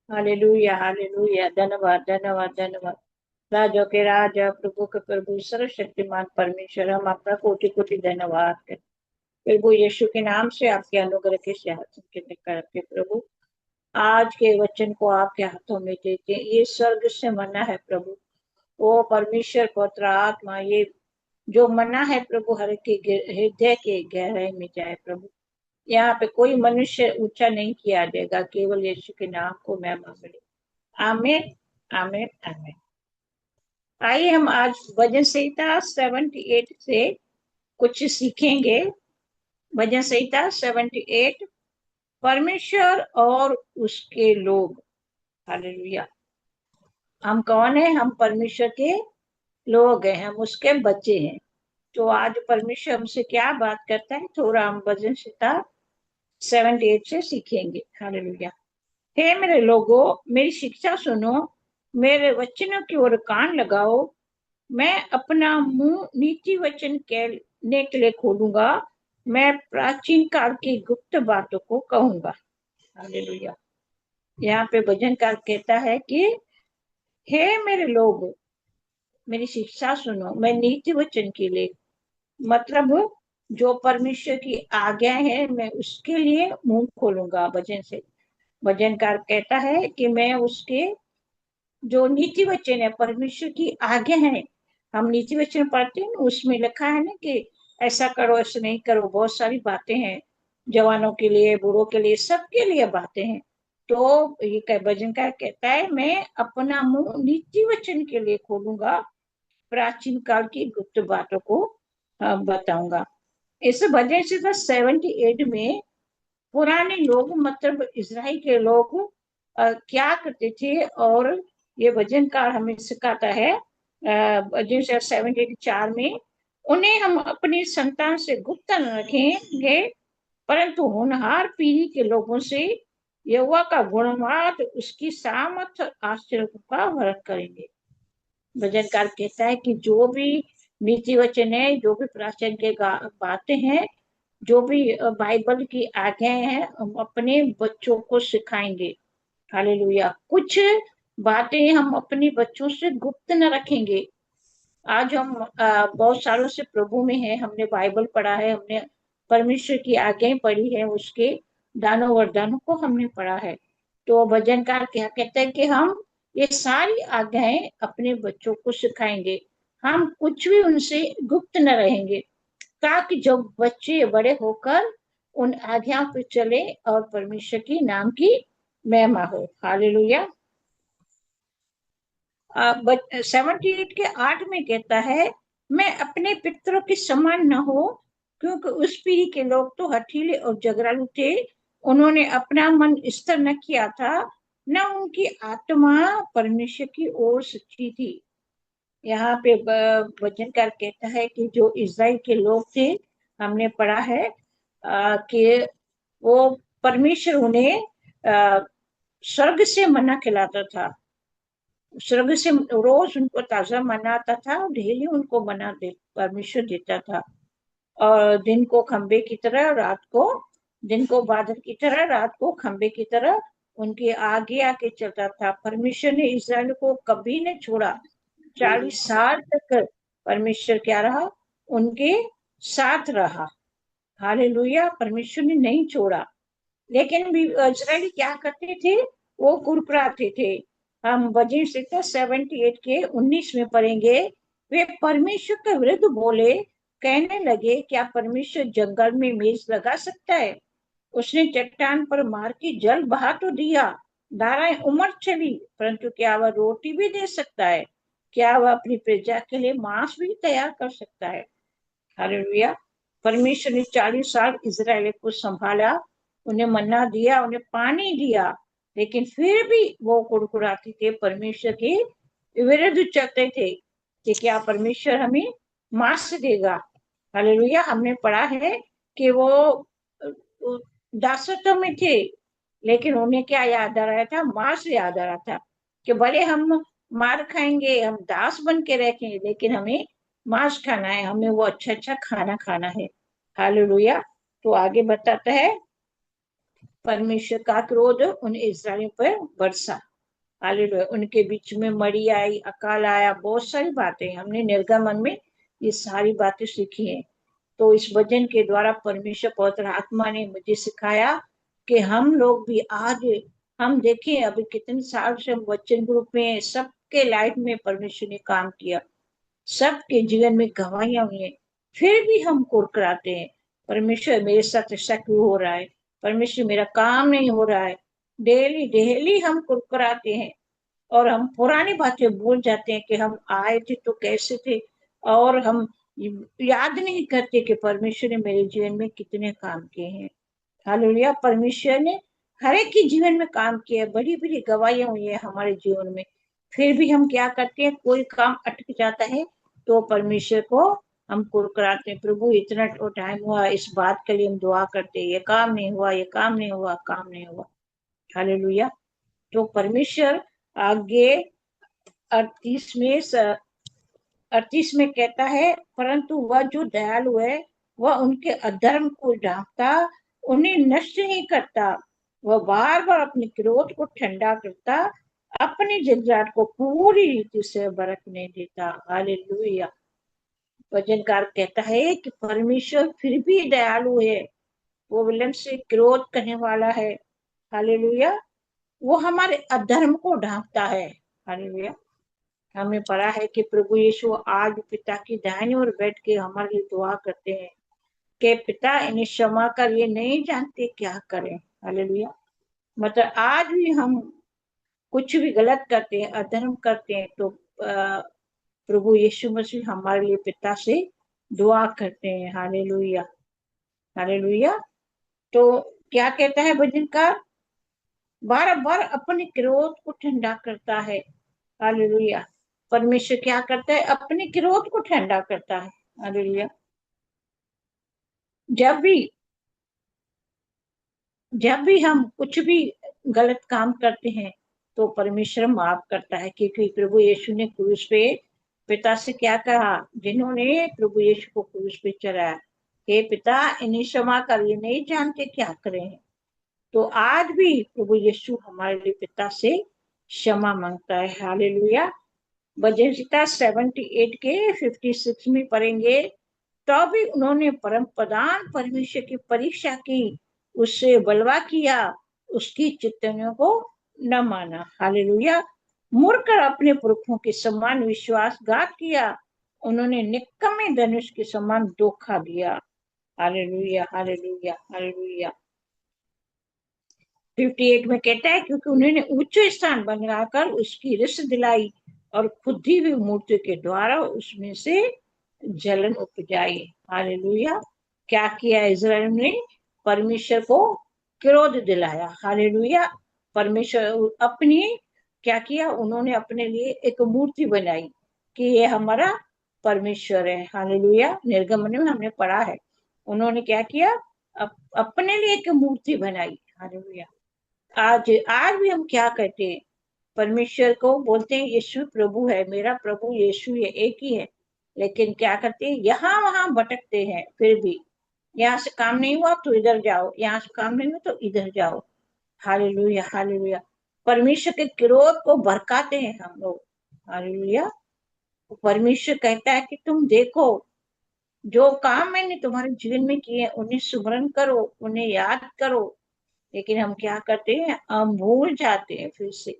Hallelujah hallelujah. धन्यवाद धन्यवाद धन्यवाद। राजों के राजा, प्रभु के प्रभु, सर्वशक्तिमान परमेश्वर, हम आपका कोटि कोटि धन्यवाद करते हैं। प्रभु यीशु के नाम से आपके अनुग्रह के सिंहासन के निकट रखे प्रभु। आज के वचन को आपके हाथों में देते हैं। ये स्वर्ग से मना है प्रभु। ओ परमेश्वर, पवित्र आत्मा, ये जो मना है प्रभु, हर के हृदय के गहराई में जाए प्रभु। यहाँ पे कोई मनुष्य ऊंचा नहीं किया जाएगा, केवल यीशु के नाम को महिमा मिले। आमीन आमीन आमीन। आइए हम आज भजन संहिता 78 से कुछ सीखेंगे। भजन संहिता 78, परमेश्वर और उसके लोग। हालेलुया। हम कौन है? हम परमेश्वर के लोग हैं, हम उसके बच्चे हैं। तो आज परमेश्वर हमसे क्या बात करता है, थोड़ा हम भजन संहिता 78 से सीखेंगे। हालेलुया। हे मेरे लोगों, मेरी शिक्षा सुनो, मेरे वचनों की ओर कान लगाओ। मैं अपना मुंह नीति वचन कहने के लिए खोलूंगा। मैं प्राचीन काल की गुप्त बातों को कहूंगा। हालेलुया। यहाँ पे भजनकार कहता है कि हे मेरे लोग, मेरी शिक्षा सुनो, मैं नीति वचन के लिए, मतलब जो परमेश्वर की आज्ञा है, मैं उसके लिए मुंह खोलूंगा। भजन से भजनकार कहता है कि मैं उसके जो नीति वचन है, परमेश्वर की आज्ञा है। हम नीति वचन पढ़ते हैं, उसमें लिखा है ना कि ऐसा करो ऐसा नहीं करो, बहुत सारी बातें हैं। जवानों के लिए, बूढ़ों के लिए, सबके लिए बातें हैं। तो ये भजनकार कहता है मैं अपना मुंह नीति वचन के लिए खोलूंगा, प्राचीन काल की गुप्त बातों को बताऊंगा। इस भजन से 78 में पुराने लोग, मतलब इज़राइल के लोग क्या करते थे, और ये भजनकार हमें सिखाता है भजन 74 में, उन्हें हम अपनी संतान से गुप्त न रखेंगे, परंतु होनहार पीढ़ी के लोगों से यहोवा का गुणवाद, उसकी सामर्थ, आश्चर्य का वर्णन करेंगे। भजनकार कहता है कि जो भी नीति वचन है, जो भी प्राचीन के बातें हैं, जो भी बाइबल की आज्ञाएं हैं, हम अपने बच्चों को सिखाएंगे। हालेलुया। कुछ बातें हम अपने बच्चों से गुप्त न रखेंगे। आज हम बहुत सालों से प्रभु में है, हमने बाइबल पढ़ा है, हमने परमेश्वर की आज्ञाएं पढ़ी है, उसके दानों वरदानों को हमने पढ़ा है। तो भजनकार क्या कहते हैं कि हम ये सारी आज्ञाएं अपने बच्चों को सिखाएंगे। हम कुछ भी उनसे गुप्त न रहेंगे, ताकि जब बच्चे बड़े होकर उन आज्ञाओं पे चले और परमेश्वर की नाम की महिमा हो। हालेलुया। 78 के 8 में कहता है, मैं अपने पितरों के समान न हो, क्योंकि उस पीढ़ी के लोग तो हठीले और झगड़ालू थे। उन्होंने अपना मन स्थिर न किया था, न उनकी आत्मा परमेश्वर की ओर सच्ची थी। यहाँ पे वचनकार कहता है कि जो इज़राइल के लोग थे, हमने पढ़ा है कि वो परमेश्वर उन्हें स्वर्ग से मन्ना खिलाता था। स्वर्ग से रोज उनको ताजा मना आता था, और डेली उनको मना दे परमेश्वर देता था। और दिन को खंबे की तरह, रात को, दिन को बादल की तरह, रात को खंबे की तरह उनके आगे आके चलता था। परमेश्वर ने इस्राएल को कभी नहीं छोड़ा। 40 साल तक परमेश्वर क्या रहा? उनके साथ रहा। हालेलुया। परमेश्वर ने नहीं छोड़ा। लेकिन भी इजरायली क्या करते थे? वो कुरकुराते थे। हम भजन संहिता 78 के 19 में पढ़ेंगे, वे परमेश्वर के विरुद्ध बोले, कहने लगे, क्या परमेश्वर जंगल में मेज लगा सकता है? उसने चट्टान पर मार के जल बहा तो दिया, धाराएं उमड़ चली, परंतु क्या वह रोटी भी दे सकता है? क्या वह अपनी प्रजा के लिए मांस भी तैयार कर सकता है? हालेलुया। परमेश्वर ने 40 साल इजराइल को संभाला, उन्हें मन्ना दिया, उन्हें पानी दिया, लेकिन फिर भी वो कुड़कुड़ाते थे, परमेश्वर के विरुद्ध चलते थे कि क्या परमेश्वर हमें मांस देगा। हालेलुया। हमने पढ़ा है कि वो दासत्व में थे, लेकिन उन्हें क्या याद आ रहा था? मांस याद आ रहा था कि भले हम मार खाएंगे, हम दास बन के रखेंगे, लेकिन हमें मांस खाना है, हमें वो अच्छा अच्छा खाना खाना है। हालेलुया। तो आगे बताता है, परमेश्वर का क्रोध उन इस्राएलियों पर बरसा। हालेलुया। उनके बीच में मड़ी आई, अकाल आया, बहुत सारी बातें हमने निर्गमन में ये सारी बातें सीखी हैं। तो इस वचन के द्वारा परमेश्वर पवित्र आत्मा ने मुझे सिखाया कि हम लोग भी आज हम देखें अभी कितने साल से हम वचन ग्रुप में सबके लाइफ में परमेश्वर ने काम किया, सबके जीवन में गवाहियां हुई हैं, फिर भी हम कुरकुराते हैं। परमेश्वर मेरे साथ ऐसा क्यों हो रहा है, परमेश्वर मेरा काम नहीं हो रहा है। डेली डेली हम कुरकुराते हैं और हम पुरानी बातें भूल जाते हैं कि हम आए थे तो कैसे थे, और हम याद नहीं करते कि परमेश्वर ने मेरे जीवन में कितने काम किए हैं। हालेलुया। परमेश्वर ने हर एक के जीवन में काम किया है, बड़ी बड़ी गवाहियां हुई है हमारे जीवन में। फिर भी हम क्या करते हैं, कोई काम अटक जाता है तो परमेश्वर को हम कुरकुराते हैं, प्रभु इतना टाइम हुआ, इस बात के लिए हम दुआ करते हैं, ये काम नहीं हुआ, ये काम नहीं हुआ, काम नहीं हुआ। हालेलुया। तो परमेश्वर आगे 38 में 38 में कहता है, परंतु वह जो दयालु है वह उनके अधर्म को ढांकता, उन्हें नष्ट नहीं करता। वह बार बार अपने क्रोध को ठंडा करता, अपनी जंजाट को पूरी रीति से बरकने देता। हालेलुया। वचनकार कहता है कि परमेश्वर फिर भी दयालु है, वो विलंब से क्रोध करने वाला है। हालेलुया। वो हमारे अधर्म को ढांकता है। हालेलुया। हमें पढ़ा है कि प्रभु यीशु आज पिता की दाहिनी ओर बैठ के हमारे लिए दुआ करते हैं कि पिता इन्हें क्षमा कर, ये नहीं जानते क्या करें। हालेलुया। मतलब आज भी हम कुछ भी गलत करते हैं, अधर्म करते हैं, तो प्रभु यीशु मसीह हमारे लिए पिता से दुआ करते हैं। हालेलुया। हालेलुया। तो क्या कहता है भजन का, बार बार अपने क्रोध को ठंडा करता है। हालेलुया। परमेश्वर क्या करता है, अपने क्रोध को ठंडा करता है। हालेलुया। जब भी जब भी हम कुछ भी गलत काम करते हैं तो परमेश्वर माफ करता है, क्योंकि प्रभु यीशु ने क्रूस पे पिता से क्या कहा, जिन्होंने प्रभु यीशु को क्रूस पे चढ़ाया, हे पिता इन्हें क्षमा कर, ये नहीं जानते क्या करें। तो आज भी प्रभु यीशु हमारे लिए पिता से क्षमा मांगता है। हालेलुया। भजन संहिता 78 के 56 में पढ़ेंगे, तो भी उन्होंने परम प्रधान परमेश्वर की परीक्षा की, उससे बलवा किया, उसकी चितवनियों को न माना। हालेलुया। मुड़कर अपने पुरखों के समान विश्वासघात किया, उन्होंने निकम्मे धनुष के समान धोखा दिया। हालेलुया। हालेलुया। हालेलुया। 58 में कहता है, क्योंकि उन्होंने उच्च स्थान बनाकर उसकी रिस दिलाई और खुदी हुई मूर्ति के द्वारा उसमें से जलन उपजाई। हालेलुया। क्या किया इज़राइल ने, परमेश्वर को क्रोध दिलाया। हालेलुया। परमेश्वर अपनी क्या किया, उन्होंने अपने लिए एक मूर्ति बनाई कि ये हमारा परमेश्वर है। हालेलुया। निर्गमन में हमने पढ़ा है, उन्होंने क्या किया, अपने लिए एक मूर्ति बनाई। हालेलुया। आज आज भी हम क्या कहते हैं, परमेश्वर को बोलते हैं यीशु प्रभु है, मेरा प्रभु यीशु ये एक ही है, लेकिन क्या करते हैं, यहाँ वहां भटकते हैं। फिर भी यहाँ से काम नहीं हुआ तो इधर जाओ, यहाँ से काम नहीं हुआ तो इधर जाओ। हालेलुया। हालेलुया। परमेश्वर के क्रोध को भड़काते हैं हम लोग। हालेलुया। परमेश्वर कहता है कि तुम देखो, जो काम मैंने तुम्हारे जीवन में किए उन्हें सुमरण करो, उन्हें याद करो। लेकिन हम क्या करते हैं, हम भूल जाते हैं फिर से।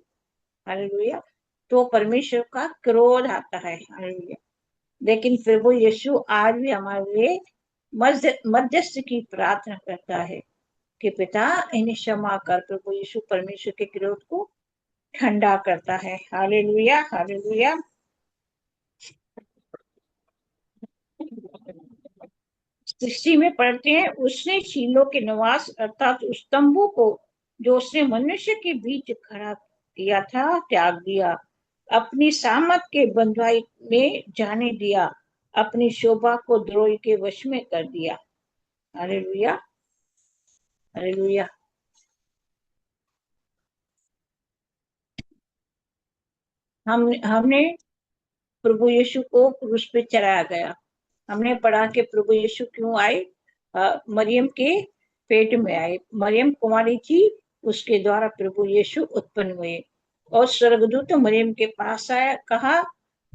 हालेलुया। तो परमेश्वर का क्रोध आता है। हालेलुया। लेकिन प्रभु यीशु आज भी हमारे लिए मध्यस्थ की प्रार्थना करता है कि पिता इन्हें क्षमा कर। प्रभु यीशु परमेश्वर के क्रोध को ठंडा करता है। हालेलुया। हालेलुया। सृष्टि में पढ़ते हैं, उसने शीलो के निवास अर्थात उस तंबू को जो उसने मनुष्य के बीच खड़ा किया था त्याग दिया, अपनी सामत के बंधुआई में जाने दिया, अपनी शोभा को द्रोही के वश में कर दिया। हालेलुया। हालेलुया। हमने प्रभु यीशु को क्रूस पे चढ़ाया गया। हमने पढ़ा कि प्रभु यीशु क्यों आए, मरियम के पेट में आए। मरियम कुमारी थी, उसके द्वारा प्रभु यीशु उत्पन्न हुए। और स्वर्गदूत मरियम के पास आया, कहा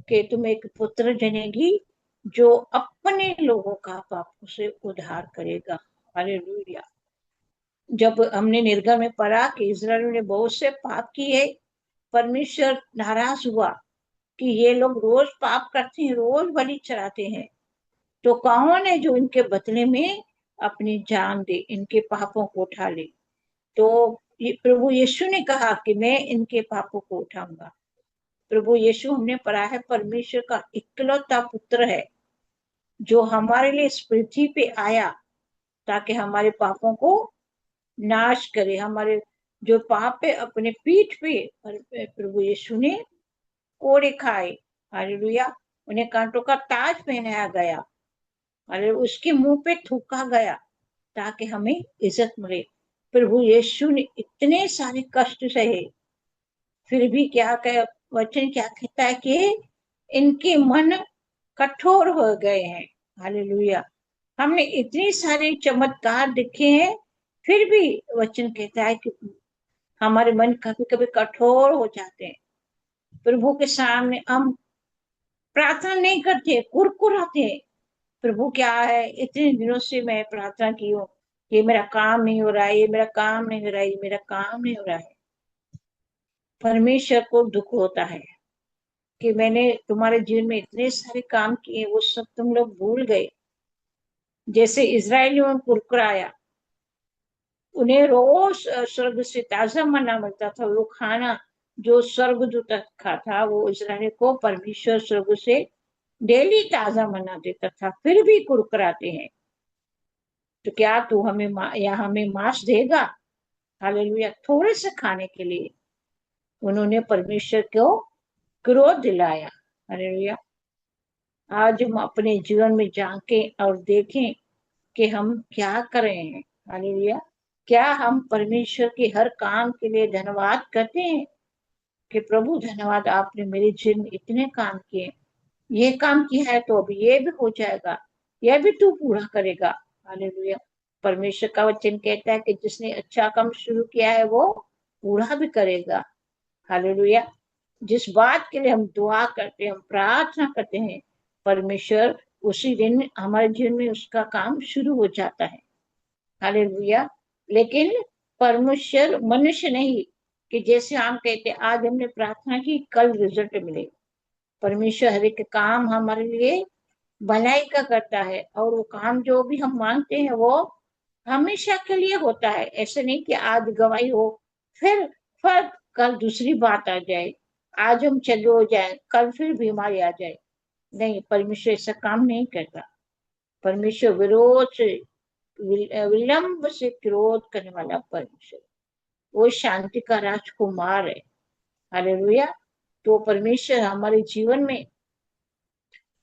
कि तुम एक पुत्र जनेगी जो अपने लोगों का पापों से उद्धार करेगा। हालेलुया। जब हमने निर्गम में पढ़ा कि इस्राएल ने बहुत से पाप किए, परमेश्वर नाराज हुआ कि ये लोग रोज पाप करते हैं, रोज बलि चढ़ाते हैं, तो कौन है जो इनके बदले में अपनी जान दे, इनके पापों को उठा ले। तो ये प्रभु यीशु ने कहा कि मैं इनके पापों को उठाऊंगा। प्रभु यीशु हमने पढ़ा है परमेश्वर का इकलौता पुत्र है, जो हमारे लिए इस पृथ्वी पे आया ताकि हमारे पापों को नाश करे। हमारे जो पाप है अपने पीठ पे प्रभु यीशु ने कोड़े खाए। हालेलुया। उन्हें कांटों का ताज पहनाया गया, अरे उसके मुंह पे थूका गया ताकि हमें इज्जत मिले। प्रभु यीशु ने इतने सारे कष्ट सहे, फिर भी क्या कह वचन क्या कहता है कि इनके मन कठोर हो गए हैं। हालेलुया। हमने इतने सारे चमत्कार देखे हैं, फिर भी वचन कहता है कि हमारे मन कभी कभी कठोर हो जाते हैं। प्रभु के सामने हम प्रार्थना नहीं करते, कुरकुराते हैं। प्रभु क्या है, इतने दिनों से मैं प्रार्थना की हूँ, ये मेरा काम नहीं हो रहा है, ये मेरा काम नहीं हो रहा है, ये मेरा काम नहीं हो रहा है। परमेश्वर को दुख होता है कि मैंने तुम्हारे जीवन में इतने सारे काम किए, वो सब तुम लोग भूल गए। जैसे इजरायलियों ने कुरकुराया, उन्हें रोज स्वर्ग से ताजा मन्ना मिलता था, वो खाना जो स्वर्गदूत का था, वो इजराइल को परमेश्वर स्वर्ग से डेली ताजा मन्ना देता था, फिर भी कुरकुराते हैं। तो क्या तू हमें या हमें मांस देगा? हालेलुया। थोड़े से खाने के लिए उन्होंने परमेश्वर को क्रोध दिलाया। हालेलुया। आज हम अपने जीवन में झांकें और देखें कि हम क्या कर रहे हैं। हालेलुया। क्या हम परमेश्वर के हर काम के लिए धन्यवाद करते हैं कि प्रभु धन्यवाद, आपने मेरे जीवन में इतने काम किए, ये काम किया है तो अब ये भी हो जाएगा, यह भी तू पूरा करेगा। हालेलुया। परमेश्वर का वचन कहता है कि जिसने अच्छा काम शुरू किया है वो पूरा भी करेगा। हालेलुया। जिस बात के लिए हम दुआ करते हैं, हम प्रार्थना करते हैं, परमेश्वर उसी दिन हमारे जीवन में उसका काम शुरू हो जाता है। हालेलुया। लेकिन परमेश्वर मनुष्य नहीं कि जैसे हम कहते हैं आज हमने प्रार्थना की कल रिजल्ट मिले। परमेश्वर हर एक काम हमारे लिए भलाई का करता है, और वो काम जो भी हम मांगते हैं वो हमेशा के लिए होता है। ऐसे नहीं कि आज गवाही हो, फिर कल दूसरी बात आ जाए, आज हम चले हो जाए, कल फिर बीमारी आ जाए। नहीं, परमेश्वर ऐसा काम नहीं करता। परमेश्वर विरोध से विलंब से क्रोध करने वाला परमेश्वर, वो शांति का राजकुमार है। हालेलुया। तो परमेश्वर हमारे जीवन में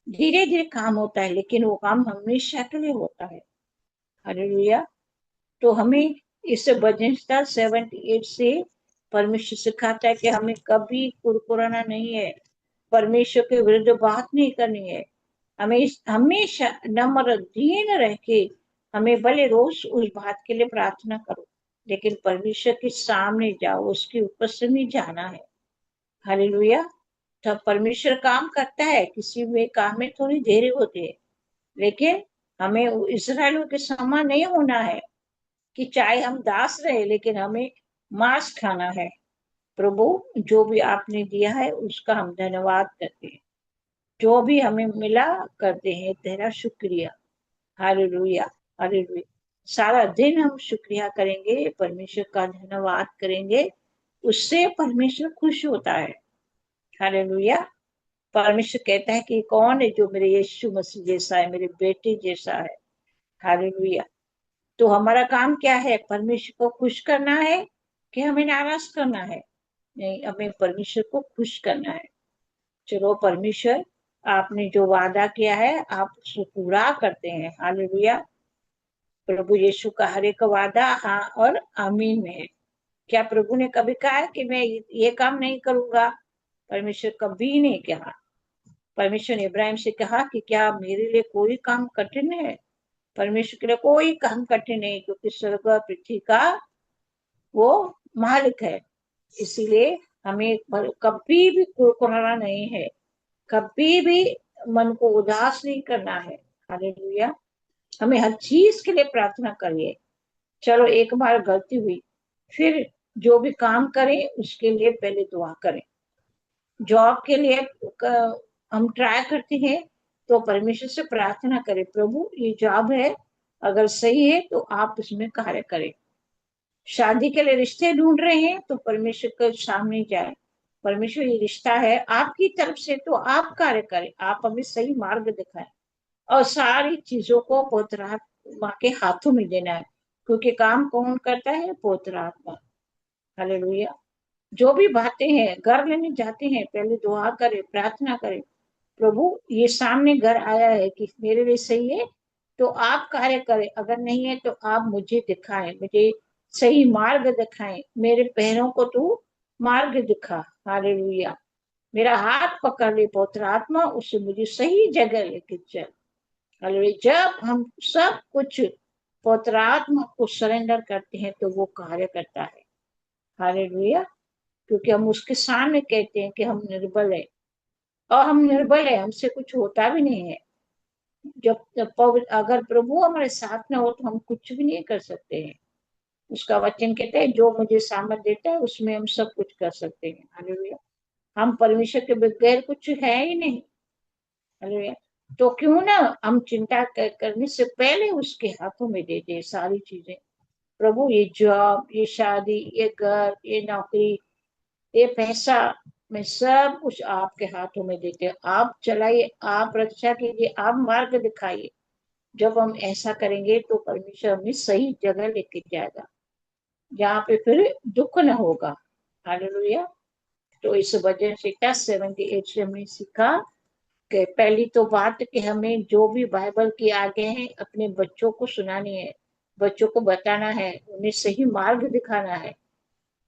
धीरे धीरे काम होता है, लेकिन वो काम हमेशा के लिए होता है। हालेलुया। तो हमें इस भजन 78 से परमेश्वर सिखाता है कि हमें कभी कुरकुराना नहीं है, परमेश्वर के विरुद्ध बात नहीं करनी है। हमें हमेशा नम्र दीन रह के, हमें भले रोज उस बात के लिए प्रार्थना करो, लेकिन परमेश्वर के सामने जाओ, उसकी उपस्थिति में जाना है। हालेलुया। तब परमेश्वर काम करता है। किसी भी काम में थोड़ी देरी होती है, लेकिन हमें इसराइलियों के समान नहीं होना है कि चाहे हम दास रहे लेकिन हमें मांस खाना है। प्रभु, जो भी आपने दिया है उसका हम धन्यवाद करते हैं, जो भी हमें मिला करते हैं तेरा शुक्रिया। हालेलुया। हालेलुया। सारा दिन हम शुक्रिया करेंगे, परमेश्वर का धन्यवाद करेंगे, उससे परमेश्वर खुश होता है। हालेलुया। परमेश्वर कहता है कि कौन है जो मेरे यीशु मसीह जैसा है, मेरे बेटे जैसा है। हालेलुया। तो हमारा काम क्या है? परमेश्वर को खुश करना है कि हमें नाराज करना है? नहीं, हमें परमेश्वर को खुश करना है। चलो, परमेश्वर आपने जो वादा किया है आप उसको पूरा करते हैं। हालेलुया। प्रभु यीशु का हर एक वादा हाँ और आमीन में है। क्या प्रभु ने कभी कहा कि मैं ये काम नहीं करूंगा? परमेश्वर कभी नहीं कहा। परमेश्वर ने इब्राहिम से कहा कि क्या मेरे लिए कोई काम कठिन है? परमेश्वर के लिए कोई काम कठिन नहीं, क्योंकि स्वर्ग और पृथ्वी का वो मालिक है। इसीलिए हमें कभी भी कुरकुराना नहीं है, कभी भी मन को उदास नहीं करना है। हालेलुया। हमें हर चीज के लिए प्रार्थना करिए। चलो एक बार गलती हुई, फिर जो भी काम करें उसके लिए पहले दुआ करें। जॉब के लिए हम ट्राई करते हैं तो परमेश्वर से प्रार्थना करें, प्रभु ये जॉब है, अगर सही है तो आप उसमें कार्य करें। शादी के लिए रिश्ते ढूंढ रहे हैं तो परमेश्वर के सामने जाए, परमेश्वर ये रिश्ता है आपकी तरफ से, तो आप कार्य करें, आप हमें सही मार्ग दिखाएं। और सारी चीजों को पवित्र आत्मा के हाथों में देना है, क्योंकि काम कौन करता है? पवित्र आत्मा। हालेलुया। जो भी बातें हैं, घर लेने जाते हैं, पहले दुआ करें, प्रार्थना करें, प्रभु ये सामने घर आया है कि मेरे लिए सही है तो आप कार्य करें, अगर नहीं है तो आप मुझे दिखाएं, मुझे सही मार्ग दिखाएं, मेरे पैरों को तू मार्ग दिखा। हालेलुया। मेरा हाथ पकड़ ले पवित्र आत्मा, उससे मुझे सही जगह लेके चल। हालेलुया। जब हम सब कुछ पवित्र आत्मा को सरेंडर करते हैं तो वो कार्य करता है। हालेलुया। क्योंकि हम उसके सामने कहते हैं कि हम निर्बल है, और हम निर्बल है, हमसे कुछ होता भी नहीं है। अगर प्रभु हमारे साथ में हो तो हम कुछ भी नहीं कर सकते हैं। उसका वचन कहते हैं जो मुझे सामर्थ देता है उसमें हम सब कुछ कर सकते हैं। हालेलुया। हम परमेश्वर के बगैर कुछ है ही नहीं। हालेलुया। तो क्यों ना हम चिंता करने से पहले उसके हाथों में दे दे सारी चीजें। प्रभु ये जॉब, ये शादी, ये घर, ये नौकरी, ये पैसा, मैं सब कुछ आपके हाथों में देते हैं। आप चलाइए, आप रक्षा कीजिए, आप मार्ग दिखाइए। जब हम ऐसा करेंगे तो परमेश्वर हमें सही जगह लेके जाएगा, जहाँ पे फिर दुख न होगा। हालेलुया। तो इस वजह से 10:78 से हमने सीखा कि पहली तो बात कि हमें जो भी बाइबल की आगे है अपने बच्चों को सुनानी है, बच्चों को बताना है, उन्हें सही मार्ग दिखाना है।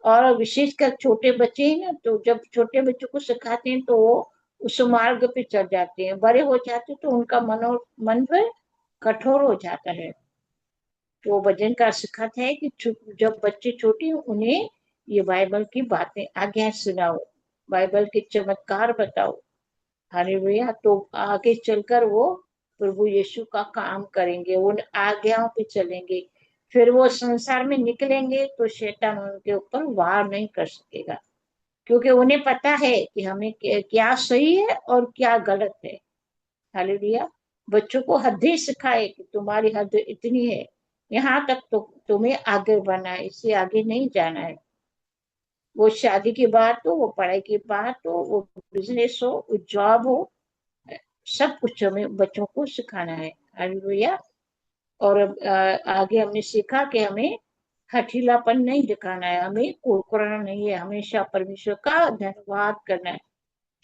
और विशेषकर छोटे बच्चे हैं ना, तो जब छोटे बच्चों को सिखाते हैं तो वो उस मार्ग पे चल जाते हैं, बड़े हो जाते तो उनका मन पर कठोर हो जाता है। तो भजनकार सिखाते हैं कि जब बच्चे छोटे हैं उन्हें ये बाइबल की बातें आज्ञा सुनाओ, बाइबल के चमत्कार बताओ। हालेलुया। तो आगे चलकर वो प्रभु यीशु का काम करेंगे, उन आज्ञाओं पे चलेंगे, फिर वो संसार में निकलेंगे तो शैतान उनके ऊपर वार नहीं कर सकेगा, क्योंकि उन्हें पता है कि हमें क्या सही है और क्या गलत है। हालेलुया। बच्चों को हदें सिखाए कि तुम्हारी हद इतनी है, यहाँ तक तो तुम्हें आगे बढ़ना है, इससे आगे नहीं जाना है। वो शादी की बात हो, वो पढ़ाई की बात हो, वो बिजनेस हो, वो जॉब हो, सब कुछ हमें बच्चों को सिखाना है। हालेलुया। और आगे हमने सीखा कि हमें हठीलापन नहीं दिखाना है, हमें कुरकुराना नहीं है, हमेशा परमेश्वर का धन्यवाद करना है।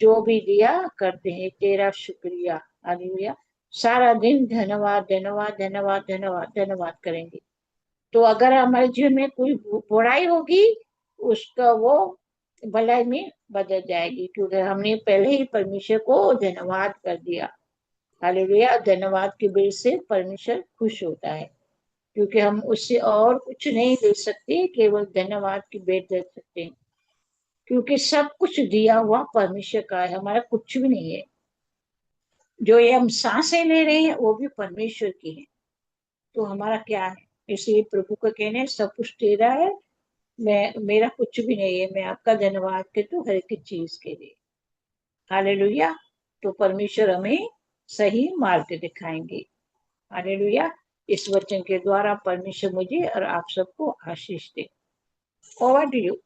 जो भी दिया करते हैं तेरा शुक्रिया। हालेलुया। सारा दिन धन्यवाद धन्यवाद धन्यवाद धन्यवाद धन्यवाद करेंगे। तो अगर हमारे जीवन में कोई बुराई होगी, उसका वो भलाई में बदल जाएगी, क्योंकि हमने पहले ही परमेश्वर को धन्यवाद कर दिया। हालेलुया। धन्यवाद की वजह से परमेश्वर खुश होता है, क्योंकि हम उससे और कुछ नहीं दे सकते, केवल धन्यवाद की भेंट दे सकते हैं, क्योंकि सब कुछ दिया हुआ परमेश्वर का है, हमारा कुछ भी नहीं है। जो ये हम सांसें ले रहे हैं वो भी परमेश्वर की है, तो हमारा क्या है? इसलिए प्रभु का कहना है सब कुछ तेरा है, मैं मेरा कुछ भी नहीं है, मैं आपका धन्यवाद करती हूँ हर एक चीज के लिए। हालेलुया। तो परमेश्वर हमें सही मार्ग दिखाएंगे। हालेलुया। इस वचन के द्वारा परमेश्वर मुझे और आप सबको आशीष दे। Over to you.